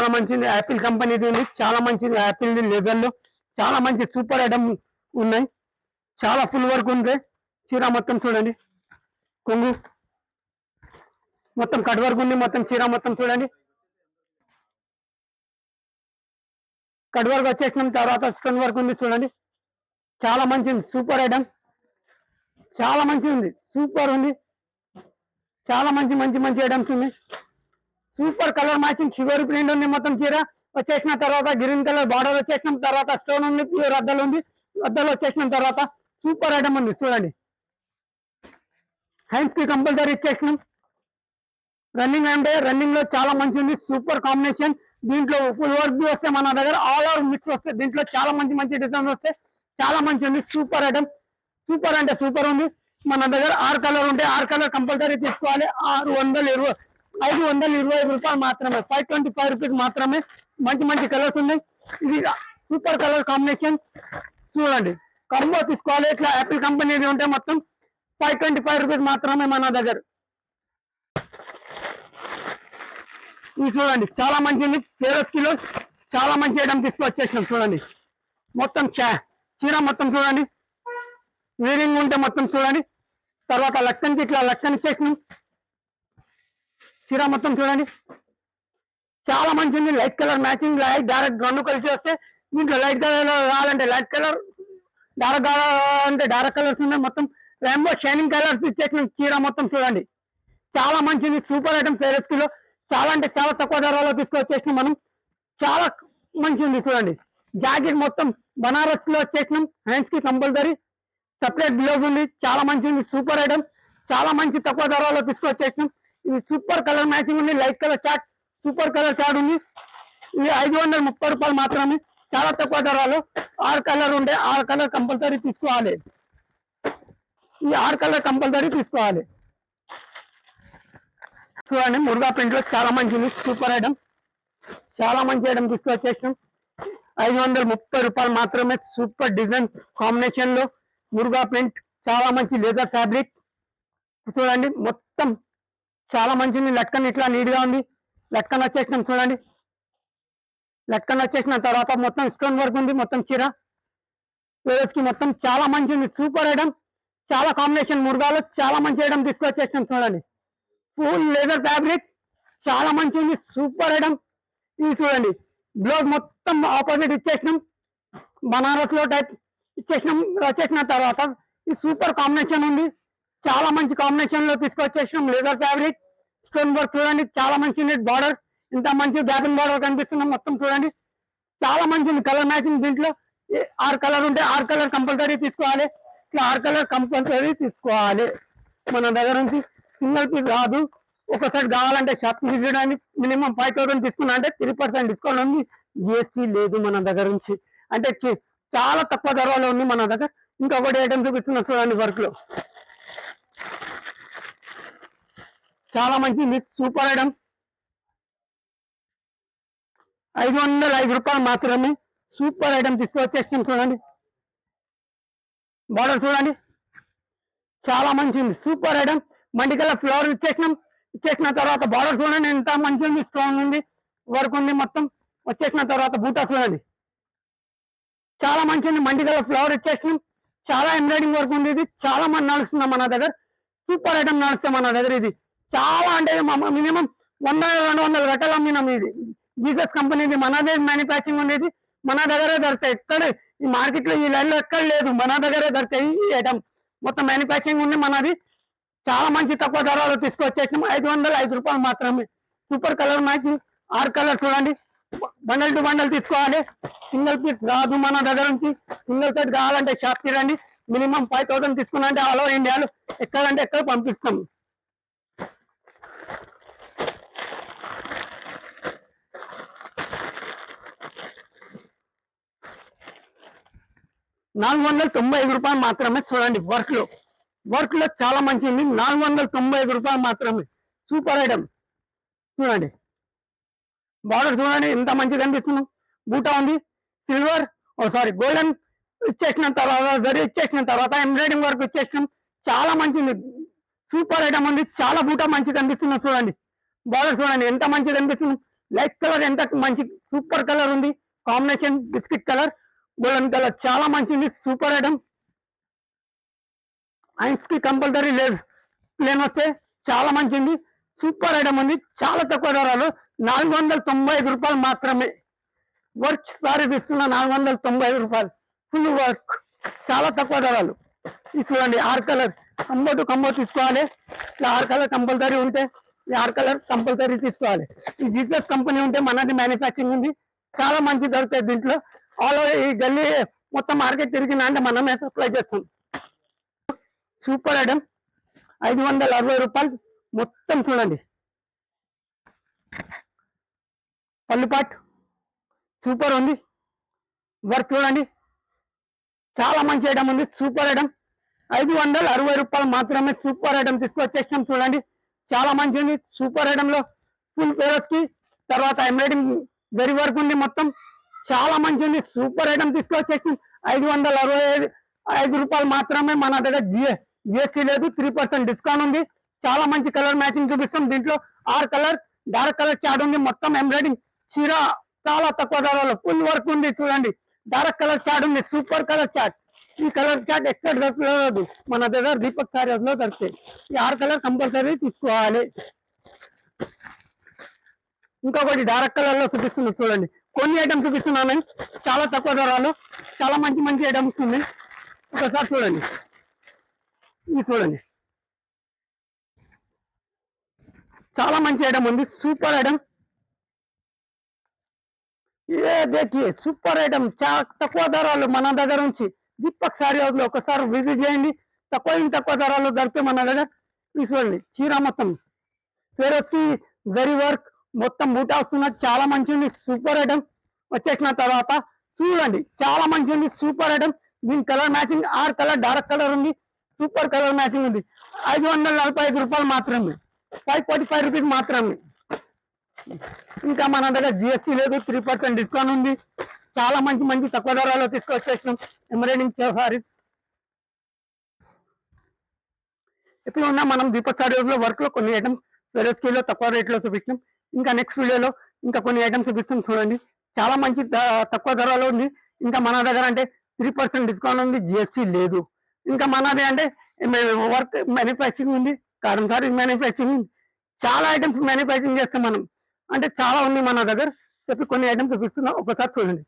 చాలా మంచిది, యాపిల్ కంపెనీది ఉంది, చాలా మంచిది. యాపిల్ లెదర్ లో చాలా మంచి సూపర్ ఐటమ్ ఉన్నాయి. చాలా ఫుల్ వర్క్ ఉంది. చీర మొత్తం చూడండి, కొంగు మొత్తం కట్ వర్క్ ఉంది. మొత్తం చీర మొత్తం చూడండి, కట్ వర్క్ వచ్చేసిన తర్వాత స్టోన్ వర్క్ ఉంది చూడండి. చాలా మంచిది, సూపర్ ఐటమ్, చాలా మంచిగా ఉంది, సూపర్ ఉంది. చాలా మంచి మంచి మంచి ఐటమ్స్ ఉన్నాయి. Super colour matching sugar print ఉంది. మొత్తం చీర వచ్చేసిన తర్వాత గ్రీన్ కలర్ బార్డర్ వచ్చేసిన తర్వాత స్టోన్ ఉంది, ప్యూర్ అద్దలు ఉంది. అద్దలు వచ్చేసిన తర్వాత సూపర్ ఐటమ్ ఉంది చూడండి. హ్యాండ్స్ కి కంపల్సరీ ఇచ్చేసినాం. రన్నింగ్ అంటే రన్నింగ్ లో చాలా మంచి ఉంది, సూపర్ కాంబినేషన్. దీంట్లో ఫుల్ వర్క్ వస్తే మన దగ్గర ఆల్ ఓవర్ మిక్స్ వస్తే దీంట్లో చాలా మంచి మంచి డిజైన్స్ వస్తే చాలా మంచి ఉంది, సూపర్ ఐటమ్. సూపర్ అంటే సూపర్ ఉంది. మన దగ్గర 6 కలర్ ఉంటే 6 కలర్ కంపల్సరీ తీసుకోవాలి. 525 రూపాయలు మాత్రమే, 525 రూపీస్ మాత్రమే. మంచి మంచి కలర్స్ ఉన్నాయి. ఇది సూపర్ కలర్ కాంబినేషన్ చూడండి. కంబో తీసుకోవాలి. ఇట్లా యాపిల్ కంపెనీ ఉంటే మొత్తం 525 రూపీస్ మాత్రమే మన దగ్గర. ఇది చూడండి, చాలా మంచిది. టేరస్ కిలో చాలా మంచి ఐటమ్ తీసుకొచ్చేసినాం చూడండి. మొత్తం చీర మొత్తం చూడండి, వీరింగ్ ఉంటే మొత్తం చూడండి. తర్వాత లక్కన్కి ఇట్లా లక్కన్ ఇచ్చేసినాం. చీర మొత్తం చూడండి, చాలా మంచిది. Light colour matching, light direct రెండు కలిసి వస్తే దీంట్లో లైట్ కలర్ కావాలంటే లైట్ కలర్, డార్క్ కావాలంటే డార్క్ కలర్స్ ఉన్నాయి. మొత్తం రెయిన్బో షైనింగ్ కలర్స్ ఇచ్చేసినాం. చీర మొత్తం చూడండి, చాలా మంచిది, సూపర్ ఐటమ్. టేరస్ కిలో చాలా అంటే చాలా తక్కువ ధరలో తీసుకొచ్చేసినాం మనం. చాలా మంచిది చూడండి. జాకెట్ మొత్తం బనారస్ లో వచ్చేసినాం. హ్యాండ్స్ కి కంపల్సరీ సపరేట్ బ్లౌజ్ ఉంది. చాలా మంచిది, సూపర్ ఐటమ్. చాలా మంచి తక్కువ ధరలో తీసుకొచ్చేసినాం. ఇది సూపర్ కలర్ మ్యాచింగ్ ఉంది. Light colour chart, super colour chart ఉంది. ఇది 530 రూపాయలు మాత్రమే, చాలా తక్కువ ధరలో. 6 కలర్ ఉంటే 6 కలర్ కంపల్సరీ తీసుకోవాలి. ఈ 6 కలర్ కంపల్సరీ తీసుకోవాలి. చూడండి, మురుగా ప్రింట్ లో చాలా మంచిది, సూపర్ ఐటమ్. చాలా మంచి ఐటమ్ తీసుకొచ్చేసినాం. 530 రూపాయలు మాత్రమే. సూపర్ డిజైన్ కాంబినేషన్ లో మురుగా ప్రింట్, చాలా మంచి లెదర్ ఫ్యాబ్రిక్ చూడండి. మొత్తం చాలా మంచిది. లట్కన్ ఇట్లా నీట్ గా ఉంది. లట్కన్ వచ్చేసినాం చూడండి. లట్కన్ వచ్చేసిన తర్వాత మొత్తం స్టోన్ వర్క్ ఉంది. మొత్తం చీర కి మొత్తం చాలా మంచిది, సూపర్ ఐటమ్. చాలా కాంబినేషన్ మురుగాలో చాలా మంచి ఐటమ్ తీసుకొచ్చేసినాం చూడండి. ఫుల్ లెదర్ ఫ్యాబ్రిక్, చాలా మంచిది, సూపర్ ఐటమ్. ఇది చూడండి, బ్లౌజ్ మొత్తం ఆపోజిట్ ఇచ్చేసినాం. బనారస్ లో టైప్ ఇచ్చేసినాం. వచ్చేసిన తర్వాత ఈ సూపర్ కాంబినేషన్ ఉంది. చాలా మంచి కాంబినేషన్ లో తీసుకొచ్చేసినాం. లెదర్ ఫ్యాబ్రిక్, స్టోన్ వర్క్ చూడండి, చాలా మంచిది. బార్డర్ ఇంత మంచి గ్యాపింగ్ బార్డర్ కనిపిస్తున్నాం. మొత్తం చూడండి, చాలా మంచిది. కలర్ మ్యాచింగ్ దీంట్లో 6 కలర్ ఉంటే 6 కలర్ కంపల్సరీ తీసుకోవాలి. ఇట్లా 6 కలర్ కంపల్సరీ తీసుకోవాలి. మన దగ్గర నుంచి సింగిల్ పీస్ రాదు. ఒకసారి కావాలంటే షాప్ తీసుకోవడానికి మినిమం 5000 తీసుకున్నా అంటే 3% డిస్కౌంట్ ఉంది. జిఎస్టీ లేదు మన దగ్గర నుంచి. అంటే చాలా తక్కువ ధరలో ఉంది మన దగ్గర. ఇంకొకటి ఐటమ్ చూపిస్తున్నా చూడండి. వర్క్ లో చాలా మంచి సూపర్ ఐటమ్. 505 రూపాయలు మాత్రమే. సూపర్ ఐటమ్ తీసుకొచ్చేస్తాం చూడండి. బార్డర్ చూడండి, చాలా మంచిది, సూపర్ ఐటమ్. మండి కలర్ ఫ్లవర్ ఇచ్చేసినాం. ఇచ్చేసిన తర్వాత బార్డర్ చూడండి, ఎంత మంచిది. స్ట్రాంగ్ ఉంది, వర్క్ ఉంది. మొత్తం వచ్చేసిన తర్వాత బూటా చూడండి, చాలా మంచిది. మండి కలర్ ఫ్లవర్ ఇచ్చేసినాం. చాలా ఎంబ్రాయిడింగ్ వర్క్ ఉంది. ఇది చాలా మంది నడుస్తున్నాం మన దగ్గర. సూపర్ ఐటమ్ నడుస్తాం మన దగ్గర. ఇది చాలా అంటే మినిమం 100-200 గంటలు అమ్మినాం. ఇది జీసస్ కంపెనీది, మనదే మ్యానుఫ్యాక్చరింగ్ ఉండేది. మన దగ్గరే దొరుకుతాయి. ఎక్కడ ఈ మార్కెట్ లో ఈ లైన్ లో ఎక్కడ లేదు, మన దగ్గరే దొరుకుతాయి ఈ ఐటమ్. మొత్తం మ్యానుఫ్యాక్చరింగ్ ఉంది మనది. చాలా మంచి తక్కువ ధరలో తీసుకొచ్చేసినాం. 505 రూపాయలు మాత్రమే. సూపర్ కలర్ మ్యాచింగ్ 6 కలర్ చూడండి. బండల్ టు బండల్ తీసుకోవాలి. సింగిల్ పీస్ రాదు మన దగ్గర నుంచి. సింగిల్ సెట్ కావాలంటే షాప్ కి రండి. మినిమం 5000 తీసుకున్నా అంటే ఆల్ ఓవర్ ఇండియాలో ఎక్కడంటే ఎక్కడ పంపిస్తాం. ₹495 మాత్రమే చూడండి. వర్క్ లో చాలా మంచిది. ₹495 మాత్రమే. సూపర్ ఐటమ్ చూడండి. బార్డర్ చూడండి, ఎంత మంచిగా కనిపిస్తున్నాం. బూటా ఉంది, సిల్వర్ గోల్డెన్ ఇచ్చేసిన తర్వాత, జరీ ఇచ్చేసిన తర్వాత ఎంబ్రాయిడింగ్ వర్క్ ఇచ్చేసినాం. చాలా మంచిది, సూపర్ ఐటమ్ ఉంది. చాలా బూటా మంచిగా కనిపిస్తున్నాం చూడండి. బార్డర్ చూడండి, ఎంత మంచిగా కనిపిస్తుంది. లైట్ కలర్ ఎంత మంచి సూపర్ కలర్ ఉంది, combination biscuit colour golden colour చాలా మంచిది, సూపర్ ఐటమ్. ఐన్స్ కి కంపల్సరీ లేదు, ప్లేన్ వస్తే చాలా మంచిది, సూపర్ ఐటమ్ ఉంది. చాలా తక్కువ ధరలు, 495 రూపాయలు మాత్రమే. వర్క్ సారీ ఇస్తున్న 495 రూపాయలు, ఫుల్ వర్క్, చాలా తక్కువ ధరలు. ఇది చూడండి 6 కలర్ కంబో టు కంబో తీసుకోవాలి. ఇట్లా 6 కలర్ కంపల్సరీ ఉంటే ఈ 6 కలర్ కంపల్సరీ తీసుకోవాలి. ఈ జీసస్ కంపెనీ ఉంటే మనది మ్యానుఫ్యాక్చరింగ్ ఉంది, చాలా మంచి దొరుకుతాయి దీంట్లో. ఆల్ ఓవర్ ఈ గల్లీ మొత్తం మార్కెట్ తిరిగినా అంటే మనమే సప్లై చేస్తాం. సూపర్ ఐటమ్, 560 రూపాయలు మొత్తం. చూడండి పల్లుపాట్ సూపర్ ఉంది, వర్క్ చూడండి చాలా మంచి ఐటమ్ ఉంది, సూపర్ ఐటమ్. 560 రూపాయలు మాత్రమే సూపర్ ఐటమ్ తీసుకొచ్చేసినాం. చూడండి చాలా మంచి ఉంది, సూపర్ ఐటమ్ లో ఫుల్ ఫేరస్ కి తర్వాత ఎంబ్రాయిడింగ్ జరీ వర్క్ ఉంది, మొత్తం చాలా మంచి ఉంది, సూపర్ ఐటమ్ తీసుకొచ్చేసినాం. 565 రూపాయలు మాత్రమే. మన దగ్గర జిఎస్టీ లేదు, 3% డిస్కౌంట్ ఉంది. చాలా మంచి కలర్ మ్యాచింగ్ చూపిస్తాం. దీంట్లో 6 కలర్ డార్క్ కలర్ చాట్ ఉంది, మొత్తం ఎంబ్రాయిడింగ్ చీర చాలా తక్కువ ధరలో ఫుల్ వర్క్ ఉంది. చూడండి డార్క్ కలర్ చాట్ ఉంది, సూపర్ కలర్ చాట్. ఈ కలర్ చాట్ ఎక్కడ దొరకలేదు, మన దగ్గర దీపక్ సారీస్ లో దొరుకుతాయి. ఈ 6 కలర్ కంపల్సరీ తీసుకోవాలి. ఇంకొకటి డార్క్ కలర్ లో చూపిస్తున్నాను, చూడండి కొన్ని ఐటమ్స్ చూపిస్తున్నాను, చాలా తక్కువ ధరలో చాలా మంచి మంచి ఐటమ్స్ ఉన్నాయి. ఒకసారి చూడండి, ఇది చూడండి చాలా మంచి ఐటమ్ ఉంది, సూపర్ ఐటమ్. ఏ దేఖియే సూపర్ ఐటమ్, చాలా తక్కువ ధరలు మన దగ్గర నుంచి. దీపక్ సారీ హౌస్ లో ఒకసారి విజిట్ చేయండి, తక్కువ ధరలు దొరికితే మన దగ్గర. చూడండి చీర మొత్తం ఫేరస్ కి జరీ వర్క్ మొత్తం బూటా వస్తున్నది, చాలా మంచి ఉంది, సూపర్ ఐటమ్. వచ్చేసిన తర్వాత చూడండి చాలా మంచి ఉంది, సూపర్ ఐటమ్. దీని colour matching 6 colour dark colour ఉంది, సూపర్ కలర్ మ్యాచింగ్ ఉంది. 545 రూపాయలు మాత్రమే, 545 రూపీస్ మాత్రమే. ఇంకా మన దగ్గర జిఎస్టీ లేదు, 3% డిస్కౌంట్ ఉంది. చాలా మంచి మంచి తక్కువ ధరలో తీసుకొచ్చేసినాం ఎంబ్రాయిడింగ్ సారీస్. ఇప్పుడు ఉన్నా మనం దీపక్ సారీస్ లో వర్క్ లో కొన్ని ఐటమ్స్ వేరే స్కీల్లో తక్కువ రేట్ లో చూపించాం. ఇంకా నెక్స్ట్ వీడియోలో ఇంకా కొన్ని ఐటమ్స్ చూపిస్తాం. చూడండి చాలా మంచి తక్కువ ధరలో ఉంది. ఇంకా మన దగ్గర అంటే 3% డిస్కౌంట్ ఉంది, జిఎస్టీ లేదు. ఇంకా మనది అంటే వర్క్ మ్యానుఫ్యాక్చరింగ్ ఉంది, కాటన్ సారీ మ్యానుఫ్యాక్చరింగ్ ఉంది, చాలా ఐటమ్స్ మ్యానుఫ్యాక్చరింగ్ చేస్తాం మనం. అంటే చాలా ఉంది మన దగ్గర చెప్పి కొన్ని ఐటమ్స్ చూపిస్తున్నాం, ఒకసారి చూడండి.